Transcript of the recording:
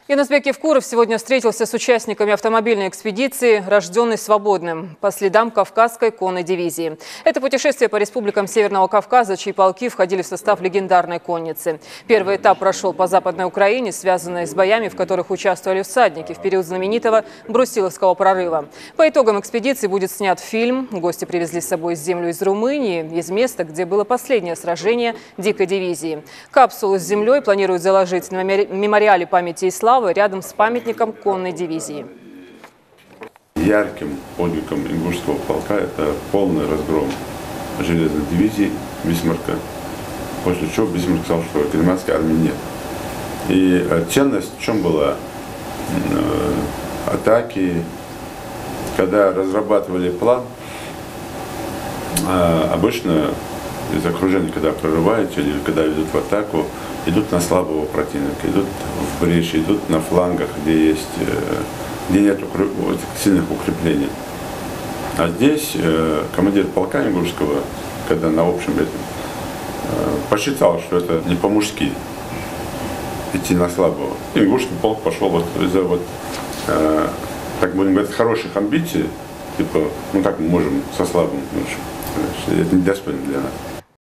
Янузбек Евкуров сегодня встретился с участниками автомобильной экспедиции «Рожденный свободным» по следам Кавказской конной дивизии. Это путешествие по республикам Северного Кавказа, чьи полки входили в состав легендарной конницы. Первый этап прошел по Западной Украине, связанной с боями, в которых участвовали всадники в период знаменитого Брусиловского прорыва. По итогам экспедиции будет снят фильм. Гости привезли с собой землю из Румынии, из места, где было последнее сражение Дикой дивизии. Капсулу с землей планируют заложить на мемориале памяти и славы рядом с памятником конной дивизии. Ярким подвигом ингушского полка это полный разгром железной дивизии Бисмарка, после чего Бисмарк сказал, что германской армии нет. И ценность в чем была? Атаки, когда разрабатывали план, обычно из окружения, когда прорываются или когда идут в атаку, идут на слабого противника, идут в брешь, идут на флангах, где нет сильных укреплений. А здесь командир полка ингушского, когда на общем этом, посчитал, что это не по-мужски идти на слабого. Ингушский полк пошел из-за так будем говорить, хороших амбиций, типа, ну как мы можем со слабым, это недостойно для нас.